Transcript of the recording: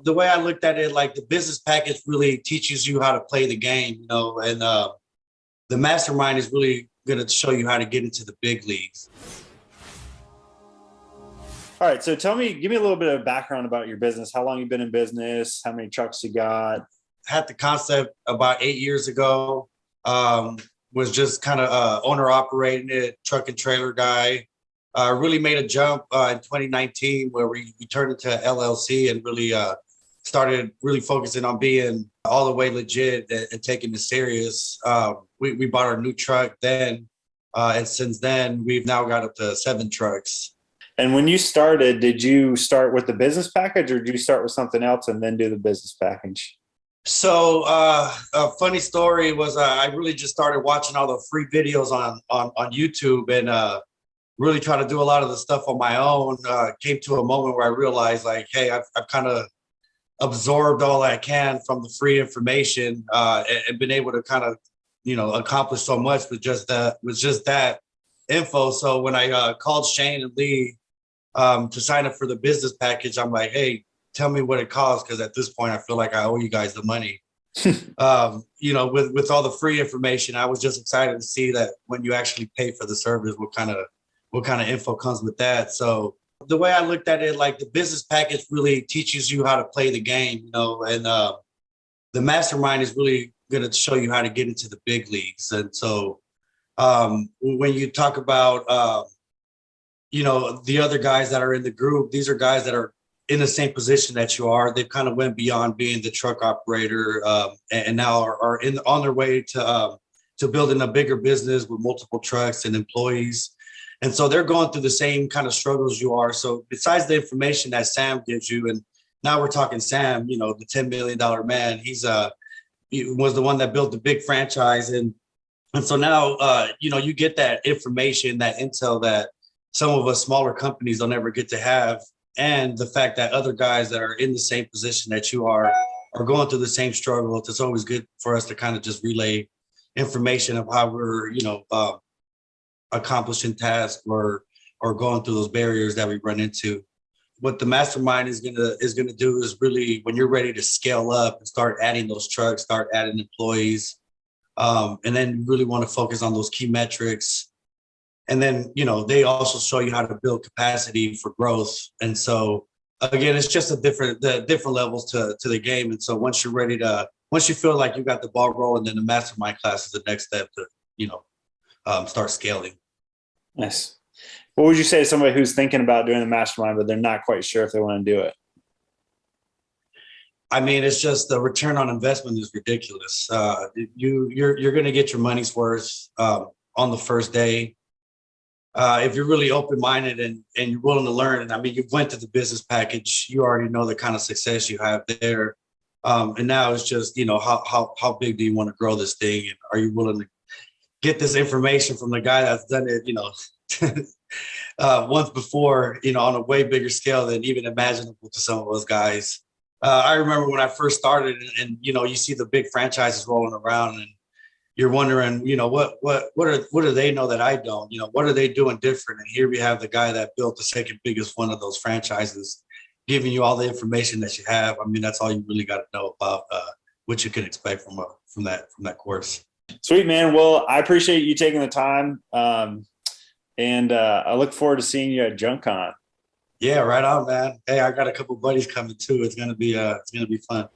The way I looked at it, like the business package really teaches you how to play the game, and the mastermind is really going to show you how to get into the big leagues. All right. So give me a little bit of background about your business. How long you've been in business? How many trucks you got? Had the concept about 8 years ago. Was just kind of owner operating it, truck and trailer guy. Really made a jump in 2019 where we turned into LLC and really started really focusing on being all the way legit and taking it serious. We bought our new truck then. And since then, we've now got up to 7 trucks. And when you started, did you start with the business package or did you start with something else and then do the business package? So a funny story was I really just started watching all the free videos on YouTube and really try to do a lot of the stuff on my own. Came to a moment where I realized like, hey, I've kind of absorbed all I can from the free information and been able to kind of, accomplish so much with just that info. So when I called Shane and Lee to sign up for the business package, I'm like, hey, tell me what it costs, because at this point I feel like I owe you guys the money. With all the free information, I was just excited to see that when you actually pay for the service, what kind of info comes with that. So the way I looked at it, like the business package really teaches you how to play the game, and the mastermind is really going to show you how to get into the big leagues. And so when you talk about the other guys that are in the group, these are guys that are in the same position that you are. They've kind of went beyond being the truck operator and now are on their way to building a bigger business with multiple trucks and employees. And so they're going through the same kind of struggles you are. So besides the information that Sam gives you, and now we're talking Sam, the $10 million man, he was the one that built the big franchise. And so now, you get that information, that intel that some of us smaller companies don't ever get to have. And the fact that other guys that are in the same position that you are going through the same struggle. It's always good for us to kind of just relay information of how we're, accomplishing tasks or going through those barriers that we run into. What the mastermind is gonna do is really, when you're ready to scale up and start adding those trucks, start adding employees, and then you really want to focus on those key metrics. And then, they also show you how to build capacity for growth. And so again, it's just the different levels to the game. And so once you feel like you got the ball rolling, then the mastermind class is the next step to, start scaling. Nice. What would you say to somebody who's thinking about doing the mastermind, but they're not quite sure if they want to do it? I mean, it's just the return on investment is ridiculous. You're going to get your money's worth on the first day. If you're really open-minded and you're willing to learn, and I mean, you went to the business package, you already know the kind of success you have there. And now it's just, how big do you want to grow this thing? And are you willing to get this information from the guy that's done it, once before, on a way bigger scale than even imaginable to some of those guys. I remember when I first started and you see the big franchises rolling around and you're wondering, what do they know that I don't? What are they doing different? And here we have the guy that built the second biggest one of those franchises, giving you all the information that you have. I mean, that's all you really got to know about what you can expect from that course. Sweet, man. Well, I appreciate you taking the time, and I look forward to seeing you at JunkCon. Yeah, right on, man. Hey, I got a couple buddies coming too. It's gonna be fun.